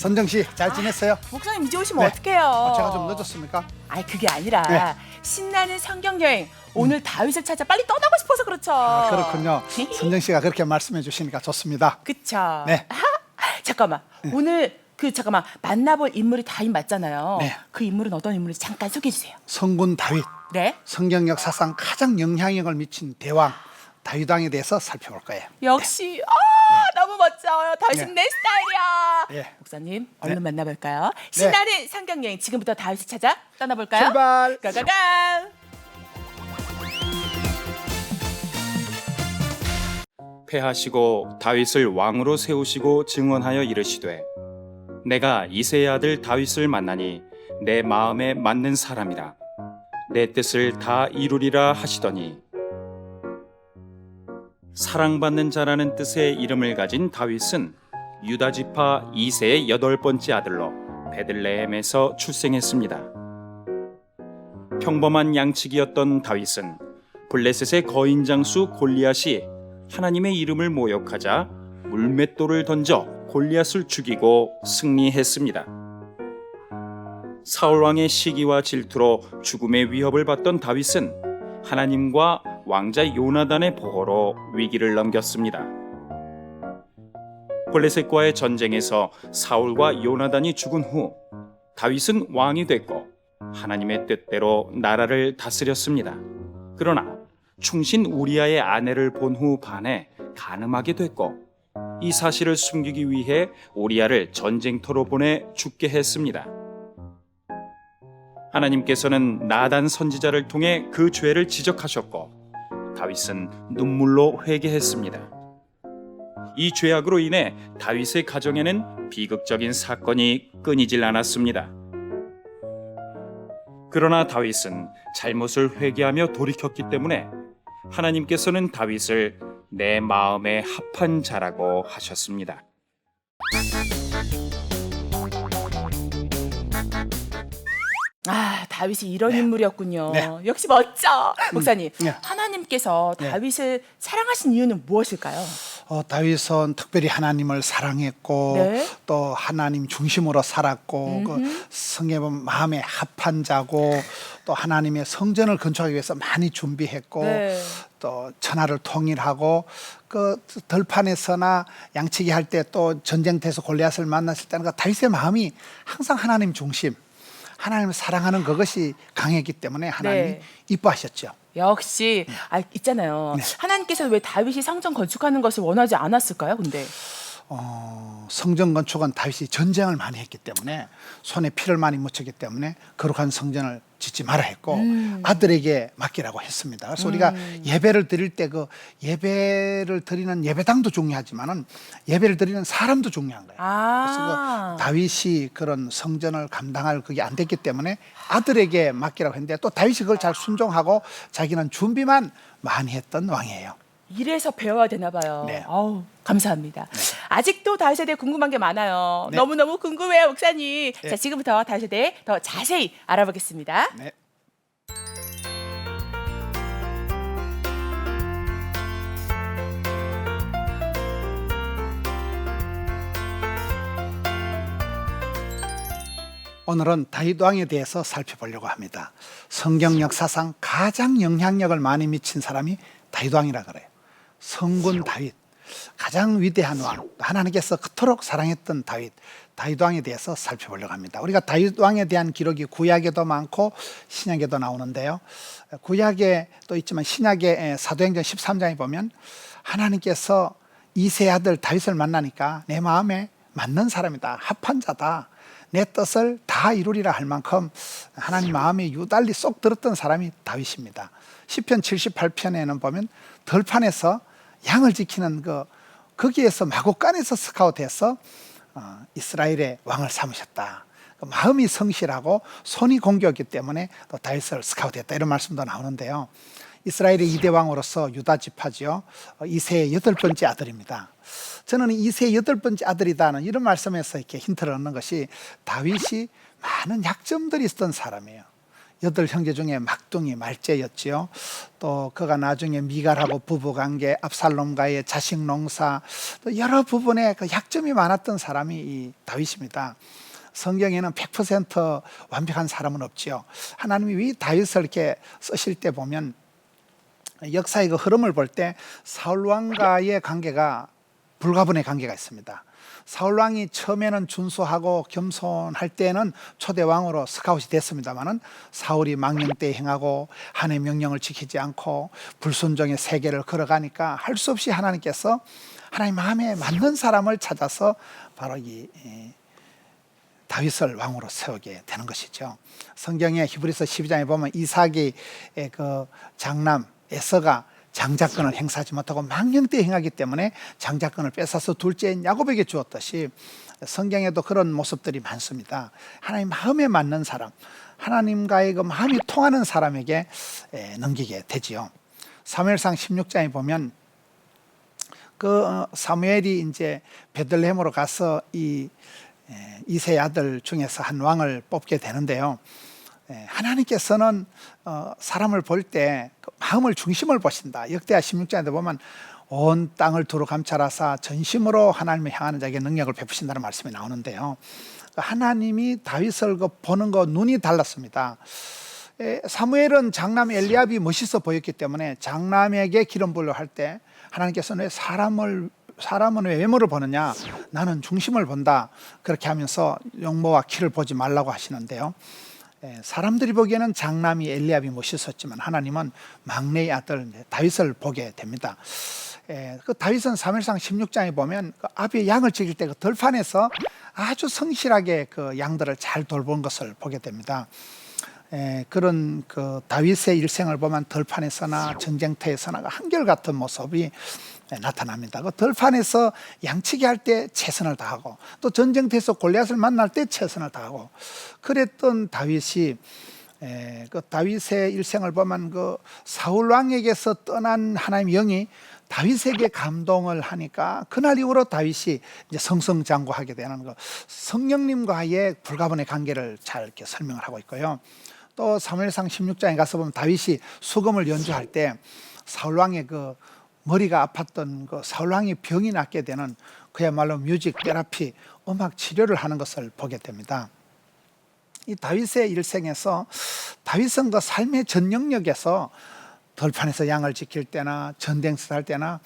선정 씨 잘 지냈어요? 목사님 이제 오시면 네. 어떡해요? 제가 좀 늦었습니까? 아이 그게 아니라 네. 신나는 성경 여행 오늘 다윗을 찾아 빨리 떠나고 싶어서 그렇죠. 그렇군요. 선정 씨가 그렇게 말씀해 주시니까 좋습니다. 그쵸. 네. 잠깐만 오늘 잠깐만 만나볼 인물이 다윗 맞잖아요. 네. 그 인물은 어떤 인물인지 잠깐 소개해 주세요. 성군 다윗, 네. 성경 역사상 가장 영향력을 미친 대왕 다윗 왕에 대해서 살펴볼 거예요. 역시 너무 멋져요. 다윗은 네. 내 스타일이야. 예. 목사님 얼른 네. 만나볼까요? 신나는 성경 여행 지금부터 다윗을 찾아 떠나볼까요? 출발. 가가가. 패하시고 다윗을 왕으로 세우시고 증언하여 이르시되 내가 이새의 아들 다윗을 만나니 내 마음에 맞는 사람이라 내 뜻을 다 이루리라 하시더니 사랑받는 자라는 뜻의 이름을 가진 다윗은 유다 지파 이새의 8번째 아들로 베들레헴에서 출생했습니다. 평범한 양치기였던 다윗은 블레셋의 거인 장수 골리앗이 하나님의 이름을 모욕하자 물맷돌을 던져 골리앗을 죽이고 승리했습니다. 사울 왕의 시기와 질투로 죽음의 위협을 받던 다윗은 하나님과 왕자 요나단의 보호로 위기를 넘겼습니다. 블레셋과의 전쟁에서 사울과 요나단이 죽은 후 다윗은 왕이 됐고 하나님의 뜻대로 나라를 다스렸습니다. 그러나 충신 우리아의 아내를 본 후 반해 간음하게 됐고 이 사실을 숨기기 위해 우리아를 전쟁터로 보내 죽게 했습니다. 하나님께서는 나단 선지자를 통해 그 죄를 지적하셨고 다윗은 눈물로 회개했습니다. 이 죄악으로 인해 다윗의 가정에는 비극적인 사건이 끊이질 않았습니다. 그러나 다윗은 잘못을 회개하며 돌이켰기 때문에 하나님께서는 다윗을 내 마음에 합한 자라고 하셨습니다. 다윗이 이런 인물이었군요. 네. 역시 멋져. 목사님, 네. 하나님께서 네. 다윗을 사랑하신 이유는 무엇일까요? 다윗은 특별히 하나님을 사랑했고 네. 또 하나님 중심으로 살았고 그 성경에 보면 마음에 합한 자고 또 하나님의 성전을 건축하기 위해서 많이 준비했고 네. 또 천하를 통일하고 그 들판에서나 양치기 할 때 또 전쟁터에서 골리앗을 만났을 때는 그 다윗의 마음이 항상 하나님 중심, 하나님을 사랑하는 그것이 강했기 때문에 하나님이 네. 이뻐하셨죠. 역시 있잖아요. 네. 하나님께서 왜 다윗이 성전 건축하는 것을 원하지 않았을까요? 근데 성전 건축은 다윗이 전쟁을 많이 했기 때문에 손에 피를 많이 묻혔기 때문에 거룩한 성전을 짓지 말아 했고 아들에게 맡기라고 했습니다. 그래서 우리가 예배를 드릴 때 그 예배를 드리는 예배당도 중요하지만은 예배를 드리는 사람도 중요한 거예요. 그래서 그 다윗이 그런 성전을 감당할 그게 안 됐기 때문에 아들에게 맡기라고 했는데 또 다윗이 그걸 잘 순종하고 자기는 준비만 많이 했던 왕이에요. 이래서 배워야 되나 봐요. 네. 감사합니다. 아직도 다윗에 대해 궁금한 게 많아요. 네. 너무너무 궁금해요, 목사님. 네. 자, 지금부터 다윗에 대해 더 자세히 알아보겠습니다. 네. 오늘은 다윗 왕에 대해서 살펴보려고 합니다. 성경 역사상 가장 영향력을 많이 미친 사람이 다윗 왕이라 그래요. 성군 다윗, 가장 위대한 왕, 하나님께서 그토록 사랑했던 다윗 왕에 대해서 살펴보려고 합니다. 우리가 다윗 왕에 대한 기록이 구약에도 많고 신약에도 나오는데요. 구약에 또 있지만 신약의 사도행전 13장에 보면 하나님께서 이새의 아들 다윗을 만나니까 내 마음에 맞는 사람이다, 합한 자다, 내 뜻을 다 이루리라 할 만큼 하나님 마음에 유달리 쏙 들었던 사람이 다윗입니다. 시편 78편에는 보면 들판에서 양을 지키는 거기에서 마곡간에서 스카웃해서 이스라엘의 왕을 삼으셨다. 마음이 성실하고 손이 공교했기 때문에 또 다윗을 스카웃했다, 이런 말씀도 나오는데요. 이스라엘의 2대 왕으로서 유다 지파지요. 이새의 8번째 아들입니다. 저는 이새의 8번째 아들이다는 이런 말씀에서 이렇게 힌트를 얻는 것이 다윗이 많은 약점들이 있었던 사람이에요. 8 형제 중에 막둥이 말째였지요. 또 그가 나중에 미갈하고 부부관계, 압살롬과의 자식 농사, 또 여러 부분에 그 약점이 많았던 사람이 이 다윗입니다. 성경에는 100% 완벽한 사람은 없지요. 하나님이 왜 다윗을 이렇게 쓰실 때 보면 역사의 그 흐름을 볼 때 사울 왕과의 관계가 불가분의 관계가 있습니다. 사울 왕이 처음에는 준수하고 겸손할 때는 초대 왕으로 스카웃이 됐습니다만은 사울이 망령때 행하고 하나님의 명령을 지키지 않고 불순종의 세계를 걸어가니까 할 수 없이 하나님께서 하나님 마음에 맞는 사람을 찾아서 바로 이 다윗을 왕으로 세우게 되는 것이죠. 성경에 히브리서 12장에 보면 이삭의 그 장남 에서가 장자권을 행사하지 못하고 망령때 행하기 때문에 장자권을 뺏어서 둘째인 야곱에게 주었듯이 성경에도 그런 모습들이 많습니다. 하나님 마음에 맞는 사람, 하나님과의 그 마음이 통하는 사람에게 넘기게 되지요. 사무엘상 16장에 보면 그 사무엘이 이제 베들레헴으로 가서 이 이세 아들 중에서 한 왕을 뽑게 되는데요. 하나님께서는 사람을 볼 때 마음을 중심을 보신다. 역대하 16장에도 보면 온 땅을 두루 감찰하사 전심으로 하나님을 향하는 자에게 능력을 베푸신다는 말씀이 나오는데요. 하나님이 다윗을 보는 거 눈이 달랐습니다. 사무엘은 장남 엘리압이 멋있어 보였기 때문에 장남에게 기름 부으려 할 때 하나님께서는 왜 사람은 왜 외모를 보느냐, 나는 중심을 본다, 그렇게 하면서 용모와 키를 보지 말라고 하시는데요. 사람들이 보기에는 장남이 엘리압이 멋있었지만 하나님은 막내의 아들 다윗을 보게 됩니다. 그 다윗은 사무엘상 16장에 보면 그 아비의 양을 지킬 때 그 들판에서 아주 성실하게 그 양들을 잘 돌본 것을 보게 됩니다. 그런 그 다윗의 일생을 보면 들판에서나 전쟁터에서나 한결같은 모습이 나타납니다. 그 들판에서 양치기 할 때 최선을 다하고 또 전쟁터에서 골리앗을 만날 때 최선을 다하고 그랬던 다윗이 그 다윗의 일생을 보면 그 사울 왕에게서 떠난 하나님의 영이 다윗에게 감동을 하니까 그날 이후로 다윗이 이제 성성장구하게 되는 거, 성령님과의 불가분의 관계를 잘 이렇게 설명을 하고 있고요. 또 사무엘상 16장에 가서 보면 다윗이 수금을 연주할 때 사울 왕의 그 머리가 아팠던 그 사울 왕이 병이 낫게 되는 그야말로 뮤직 테라피, 음악 치료를 하는 것을 보게 됩니다. 이 다윗의 일생에서 다윗은 그 삶의 전 영역에서 들판에서 양을 지킬 때나 전쟁터 할 때나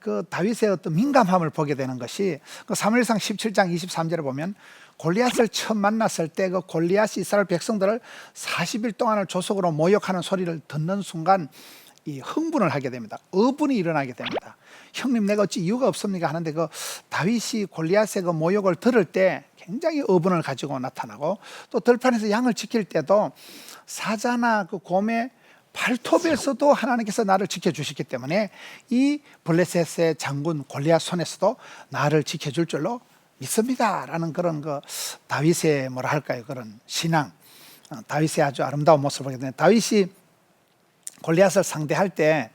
그 다윗의 어떤 민감함을 보게 되는 것이 그 사무엘상 17장 23절에 보면 골리앗을 처음 만났을 때 그 골리앗이 이스라엘 백성들을 40일 동안을 조속으로 모욕하는 소리를 듣는 순간 이 흥분을 하게 됩니다. 어분이 일어나게 됩니다. 형님, 내가 어찌 이유가 없습니까 하는데 그 다윗이 골리앗의 그 모욕을 들을 때 굉장히 어분을 가지고 나타나고 또 들판에서 양을 지킬 때도 사자나 그 곰의 발톱에서도 하나님께서 나를 지켜주시기 때문에 이 블레셋의 장군 골리앗 손에서도 나를 지켜줄 줄로 믿습니다 라는 그런 그 다윗의 뭐라 할까요, 그런 신앙, 다윗의 아주 아름다운 모습을 보게 되는데, 다윗이 골리앗을 상대할 때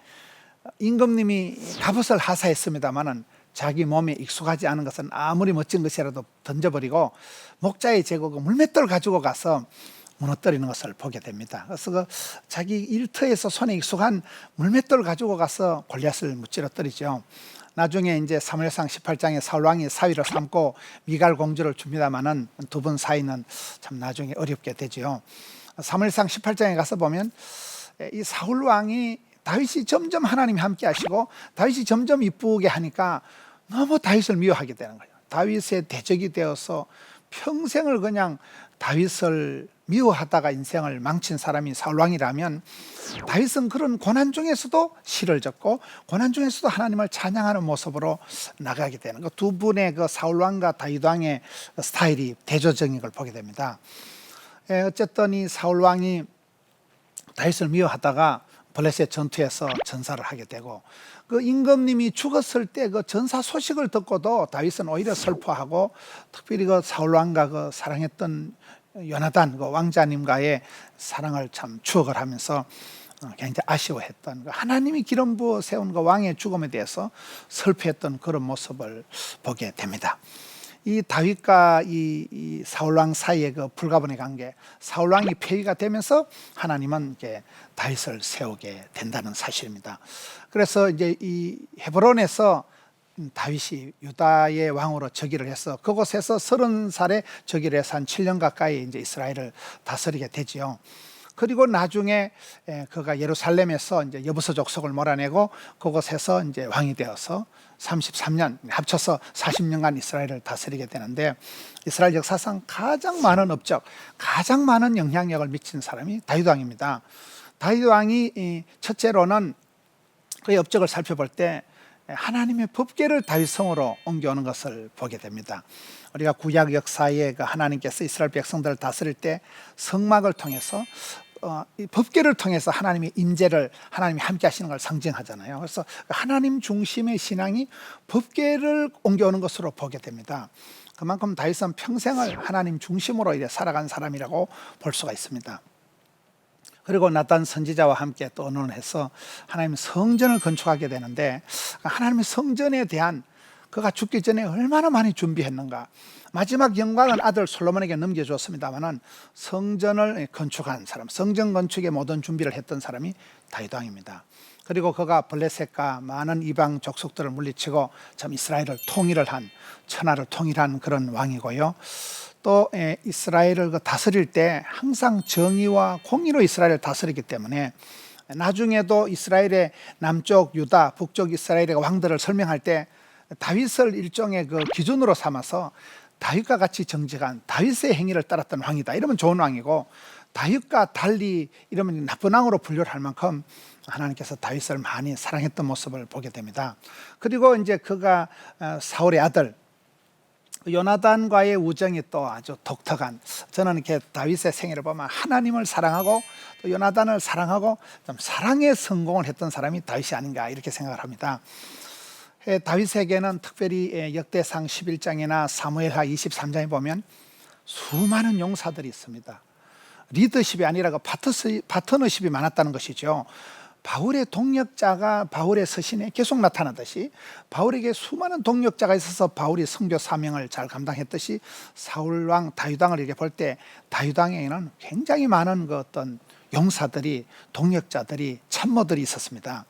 임금님이 갑옷을 하사했습니다마는 자기 몸에 익숙하지 않은 것은 아무리 멋진 것이라도 던져버리고 목자의 제국 물맷돌 가지고 가서 무너뜨리는 것을 보게 됩니다. 그래서 그 자기 일터에서 손에 익숙한 물맷돌 가지고 가서 골리앗을 무찌러뜨리죠. 나중에 이제 사무엘상 18장에 사울 왕이 사위를 삼고 미갈 공주를 줍니다마는 두 분 사이는 참 나중에 어렵게 되죠. 사무엘상 18장에 가서 보면 이 사울 왕이 다윗이 점점 하나님이 함께 하시고 다윗이 점점 이쁘게 하니까 너무 다윗을 미워하게 되는 거예요. 다윗의 대적이 되어서 평생을 그냥 다윗을 미워하다가 인생을 망친 사람이 사울 왕이라면 다윗은 그런 고난 중에서도 시를 적고 고난 중에서도 하나님을 찬양하는 모습으로 나가게 되는 것, 두 분의 그 사울 왕과 다윗 왕의 스타일이 대조적인 걸 보게 됩니다. 어쨌든 이 사울 왕이 다윗을 미워하다가 블레셋 전투에서 전사를 하게 되고 그 임금님이 죽었을 때 그 전사 소식을 듣고도 다윗은 오히려 슬퍼하고 특별히 그 사울 왕과 그 사랑했던 요나단 그 왕자님과의 사랑을 참 추억을 하면서 굉장히 아쉬워했던, 하나님이 기름 부어 세운 그 왕의 죽음에 대해서 슬퍼했던 그런 모습을 보게 됩니다. 이 다윗과 이 사울 왕 사이의 그 불가분의 관계, 사울 왕이 폐위가 되면서 하나님은 이제 다윗을 세우게 된다는 사실입니다. 그래서 이제 이 헤브론에서 다윗이 유다의 왕으로 즉위를 해서 그곳에서 30살에 즉위를 해서 한 7년 가까이 이제 이스라엘을 다스리게 되지요. 그리고 나중에 그가 예루살렘에서 이제 여부서 족속을 몰아내고 그곳에서 이제 왕이 되어서 33년 합쳐서 40년간 이스라엘을 다스리게 되는데, 이스라엘 역사상 가장 많은 업적, 가장 많은 영향력을 미친 사람이 다윗 왕입니다. 다윗 왕이 첫째로는 그의 업적을 살펴볼 때 하나님의 법궤를 다윗 성으로 옮겨오는 것을 보게 됩니다. 우리가 구약 역사에 그 하나님께서 이스라엘 백성들을 다스릴 때 성막을 통해서 이 법궤를 통해서 하나님의 임재를, 하나님이 함께 하시는 걸 상징하잖아요. 그래서 하나님 중심의 신앙이 법궤를 옮겨오는 것으로 보게 됩니다. 그만큼 다윗은 평생을 하나님 중심으로 이제 살아간 사람이라고 볼 수가 있습니다. 그리고 나단 선지자와 함께 또 언론해서 하나님 성전을 건축하게 되는데, 하나님의 성전에 대한 그가 죽기 전에 얼마나 많이 준비했는가. 마지막 영광은 아들 솔로몬에게 넘겨줬습니다마는 성전을 건축한 사람, 성전 건축의 모든 준비를 했던 사람이 다윗 왕입니다. 그리고 그가 블레셋과 많은 이방 족속들을 물리치고 참 이스라엘을 통일을 한, 천하를 통일한 그런 왕이고요. 또 이스라엘을 다스릴 때 항상 정의와 공의로 이스라엘을 다스리기 때문에 나중에도 이스라엘의 남쪽 유다, 북쪽 이스라엘의 왕들을 설명할 때 다윗을 일종의 그 기준으로 삼아서 다윗과 같이 정직한, 다윗의 행위를 따랐던 왕이다 이러면 좋은 왕이고, 다윗과 달리 이러면 나쁜 왕으로 분류를 할 만큼 하나님께서 다윗을 많이 사랑했던 모습을 보게 됩니다. 그리고 이제 그가 사울의 아들 요나단과의 우정이 또 아주 독특한, 저는 이렇게 다윗의 생애를 보면 하나님을 사랑하고 또 요나단을 사랑하고 좀 사랑에 성공을 했던 사람이 다윗이 아닌가 이렇게 생각을 합니다. 다윗에게는 특별히 역대상 11장이나 사무엘하 23장에 보면 수많은 용사들이 있습니다. 리더십이 아니라 그 파트너십이 많았다는 것이죠. 바울의 동력자가 바울의 서신에 계속 나타나듯이 바울에게 수많은 동력자가 있어서 바울이 선교 사명을 잘 감당했듯이 사울왕 다윗왕을 이렇게 볼 때 다윗왕에게는 굉장히 많은 그 어떤 용사들이, 동력자들이, 참모들이 있었습니다.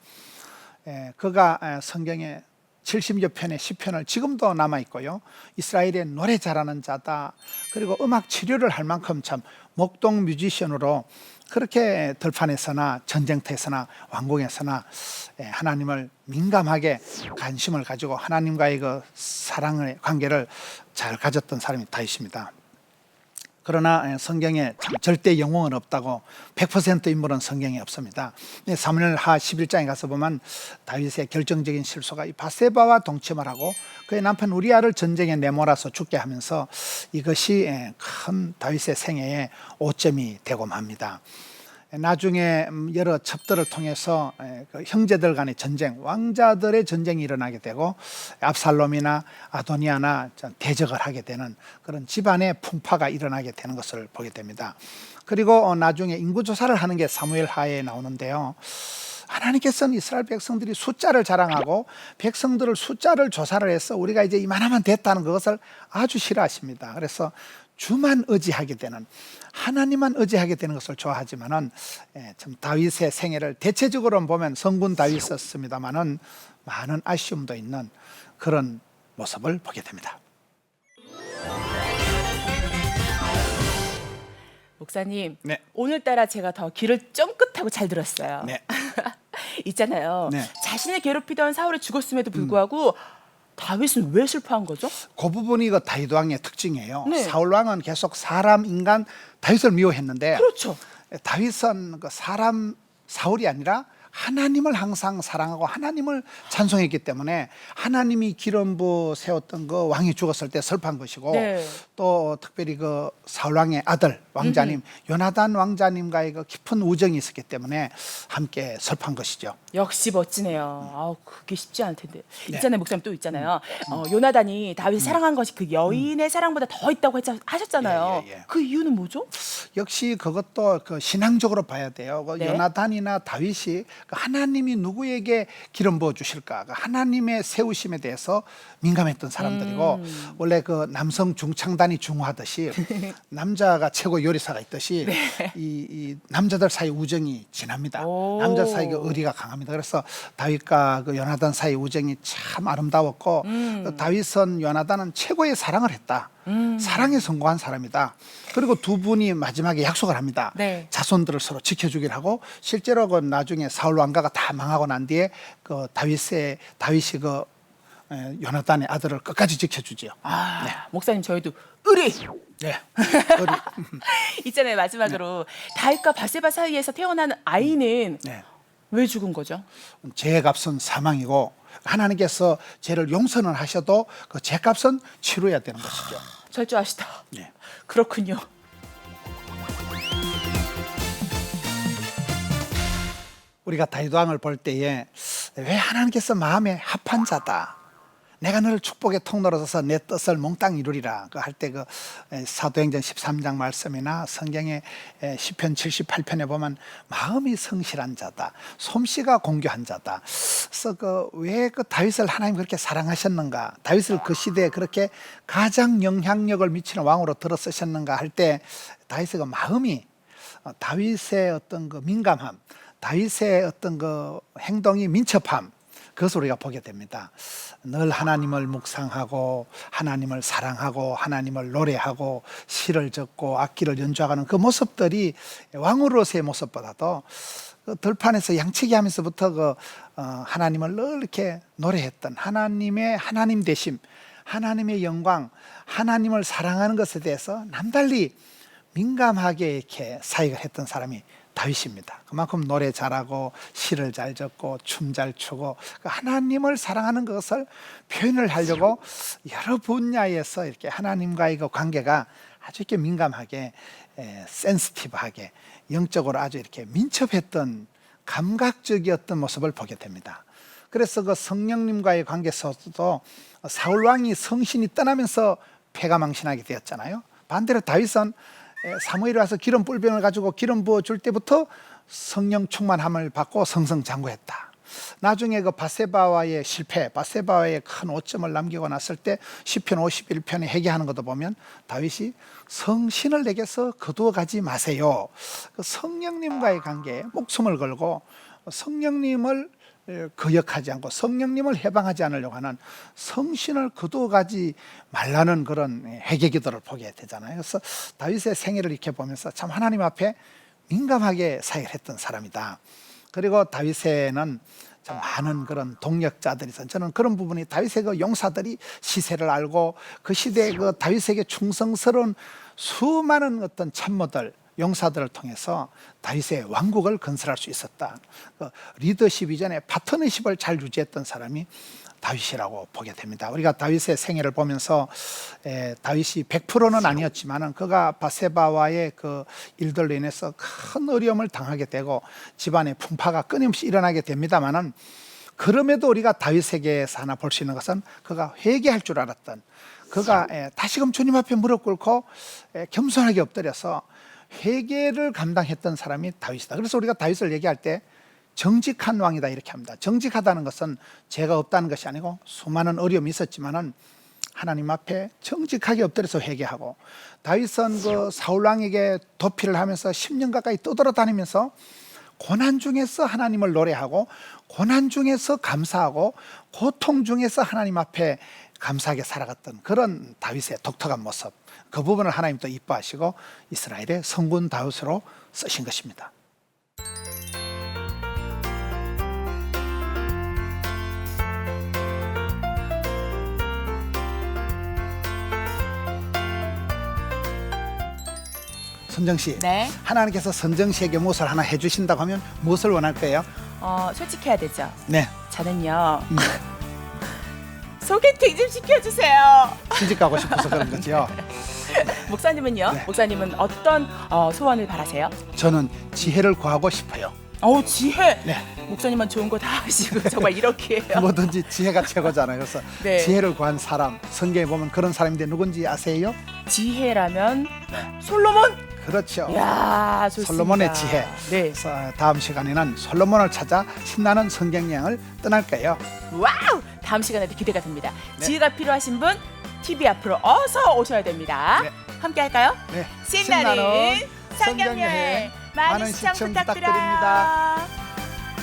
그가 성경에 70여 편의 시편을 지금도 남아있고요. 이스라엘의 노래 잘하는 자다. 그리고 음악 치료를 할 만큼 참 목동 뮤지션으로 그렇게 들판에서나 전쟁터에서나 왕궁에서나 하나님을 민감하게 관심을 가지고 하나님과의 그 사랑의 관계를 잘 가졌던 사람이 다윗입니다. 그러나 성경에 참 절대 영웅은 없다고, 100% 인물은 성경에 없습니다. 사무엘하 11장에 가서 보면 다윗의 결정적인 실수가 이 바세바와 동침을 하고 그의 남편 우리아를 전쟁에 내몰아서 죽게 하면서 이것이 큰 다윗의 생애의 오점이 되고 맙니다. 나중에 여러 첩들을 통해서 그 형제들 간의 전쟁, 왕자들의 전쟁이 일어나게 되고 압살롬이나 아도니아나 대적을 하게 되는 그런 집안의 풍파가 일어나게 되는 것을 보게 됩니다. 그리고 나중에 인구조사를 하는 게 사무엘하에 나오는데요. 하나님께서는 이스라엘 백성들이 숫자를 자랑하고 백성들을 숫자를 조사를 해서 우리가 이제 이만하면 됐다는 것을 아주 싫어하십니다. 그래서 주만 의지하게 되는, 하나님만 의지하게 되는 것을 좋아하지만은 참 다윗의 생애를 대체적으로 보면 성군 다윗이었습니다만은 많은 아쉬움도 있는 그런 모습을 보게 됩니다. 목사님, 네. 오늘따라 제가 더 귀를 쫑긋하고 잘 들었어요. 네. 있잖아요. 네. 자신을 괴롭히던 사울이 죽었음에도 불구하고 다윗은 왜 슬퍼한 거죠? 그 부분이 그 다윗 왕의 특징이에요. 네. 사울 왕은 계속 사람, 인간, 다윗을 미워했는데 그렇죠. 다윗은 그 사람, 사울이 아니라 하나님을 항상 사랑하고 하나님을 찬송했기 때문에 하나님이 기름 부어 세웠던 그 왕이 죽었을 때 슬퍼한 것이고, 네. 또 특별히 그 사울 왕의 아들 왕자님 요나단 왕자님과의 그 깊은 우정이 있었기 때문에 함께 슬퍼한 것이죠. 역시 멋지네요. 아우, 그게 쉽지 않을 텐데. 네. 있잖아요, 목사님 또 있잖아요. 요나단이 다윗을 사랑한 것이 그 여인의 사랑보다 더 있다고 하셨잖아요. 예. 그 이유는 뭐죠? 역시 그것도 그 신앙적으로 봐야 돼요. 그 네. 요나단이나 다윗이 그 하나님이 누구에게 기름 부어 주실까? 그 하나님의 세우심에 대해서 민감했던 사람들이고 원래 그 남성 중창단이 중화하듯이 남자가 최고 요리사가 있듯이 이 남자들 사이 우정이 진합니다. 오. 남자 사이 그 의리가 강합니다. 그래서 다윗과 그 요나단 사이 우정이 참 아름다웠고 또 다윗은 요나단은 최고의 사랑을 했다. 사랑에 성공한 사람이다. 그리고 두 분이 마지막에 약속을 합니다. 네. 자손들을 서로 지켜주기를 하고 실제로 그 나중에 사울 왕가가 다 망하고 난 뒤에 그 다윗이 그 요나단의 아들을 끝까지 지켜주지요. 목사님 저희도 의리 네. 있잖아요. 마지막으로 다윗과 바세바 사이에서 태어난 아이는 네. 왜 죽은 거죠? 죄값은 사망이고 하나님께서 죄를 용서는 하셔도 그 죄값은 치러야 되는 것이죠. 철저하시다. 네. 그렇군요. 우리가 다윗 왕을 볼 때에 왜 하나님께서 마음에 합한 자다. 내가 너를 축복의 통로로 서서 내 뜻을 몽땅 이루리라. 그 할 때 그 사도행전 13장 말씀이나 성경의 시편 78편에 보면 마음이 성실한 자다. 솜씨가 공교한 자다. 그래서 그 왜 그 다윗을 하나님 그렇게 사랑하셨는가? 다윗을 그 시대에 그렇게 가장 영향력을 미치는 왕으로 들어 쓰셨는가 할 때 다윗의 그 마음이 다윗의 어떤 그 민감함, 다윗의 어떤 그 행동이 민첩함, 그것을 우리가 보게 됩니다. 늘 하나님을 묵상하고 하나님을 사랑하고 하나님을 노래하고 시를 적고 악기를 연주하는 그 모습들이 왕으로서의 모습보다도 그 들판에서 양치기 하면서부터 하나님을 늘 이렇게 노래했던 하나님의 하나님 되심, 하나님의 영광, 하나님을 사랑하는 것에 대해서 남달리 민감하게 이렇게 사역을 했던 사람이 다윗입니다. 그만큼 노래 잘하고 시를 잘 적고 춤 잘 추고 하나님을 사랑하는 것을 표현을 하려고 여러 분야에서 이렇게 하나님과의 그 관계가 아주 이렇게 민감하게 센시티브하게 영적으로 아주 이렇게 민첩했던 감각적이었던 모습을 보게 됩니다. 그래서 그 성령님과의 관계에서도 사울 왕이 성신이 떠나면서 패가 망신하게 되었잖아요. 반대로 다윗은 사무엘이 와서 기름 뿔병을 가지고 기름 부어줄 때부터 성령 충만함을 받고 성성장구했다. 나중에 그 바세바와의 실패, 바세바와의 큰 오점을 남기고 났을 때 시편 51편에 회개하는 것도 보면 다윗이 성신을 내게서 거두어 가지 마세요. 그 성령님과의 관계에 목숨을 걸고 성령님을 거역하지 않고 성령님을 해방하지 않으려고 하는 성신을 거두어가지 말라는 그런 회개기도를 보게 되잖아요. 그래서 다윗의 생애를 이렇게 보면서 참 하나님 앞에 민감하게 사역을 했던 사람이다. 그리고 다윗에는 참 많은 그런 동력자들이 있어요. 저는 그런 부분이 다윗의 그 용사들이 시세를 알고 그 시대에 그 다윗에게 충성스러운 수많은 어떤 참모들, 용사들을 통해서 다윗의 왕국을 건설할 수 있었다. 그 리더십 이전에 파트너십을 잘 유지했던 사람이 다윗이라고 보게 됩니다. 우리가 다윗의 생애를 보면서 다윗이 100%는 아니었지만은 그가 바세바와의 그 일들로 인해서 큰 어려움을 당하게 되고 집안에 풍파가 끊임없이 일어나게 됩니다만은 그럼에도 우리가 다윗에게서 하나 볼 수 있는 것은 그가 회개할 줄 알았던, 그가 다시금 주님 앞에 무릎 꿇고 겸손하게 엎드려서 회개를 감당했던 사람이 다윗이다. 그래서 우리가 다윗을 얘기할 때 정직한 왕이다 이렇게 합니다. 정직하다는 것은 죄가 없다는 것이 아니고 수많은 어려움이 있었지만은 하나님 앞에 정직하게 엎드려서 회개하고, 다윗은 그 사울 왕에게 도피를 하면서 10년 가까이 떠돌아다니면서 고난 중에서 하나님을 노래하고 고난 중에서 감사하고 고통 중에서 하나님 앞에 감사하게 살아갔던 그런 다윗의 독특한 모습, 그 부분을 하나님 또 이뻐하시고 이스라엘의 성군 다윗으로 쓰신 것입니다. 선정 씨, 네. 하나님께서 선정 씨에게 무엇을 하나 해주신다고 하면 무엇을 원할 거예요? 솔직해야 되죠. 네, 저는요. 소개팅 좀 시켜주세요. 시집 가고 싶어서 그런 거죠. 목사님은요? 네. 목사님은 어떤 소원을 바라세요? 저는 지혜를 구하고 싶어요. 지혜. 네. 목사님은 좋은 거 다 하시고 정말 이렇게 해요. 뭐든지 지혜가 최고잖아요. 그래서 네. 지혜를 구한 사람, 성경에 보면 그런 사람인데 누군지 아세요? 지혜라면 솔로몬? 그렇죠. 이야, 좋습니다. 솔로몬의 지혜. 네. 그래서 다음 시간에는 솔로몬을 찾아 신나는 성경 여행을 떠날 거예요. 와우! 다음 시간에도 기대가 됩니다. 네. 지혜가 필요하신 분 TV 앞으로 어서 오셔야 됩니다. 네. 함께 할까요? 네. 신나는 성경 여행 많은 많은 시청 시청 부탁드려요. 부탁드립니다.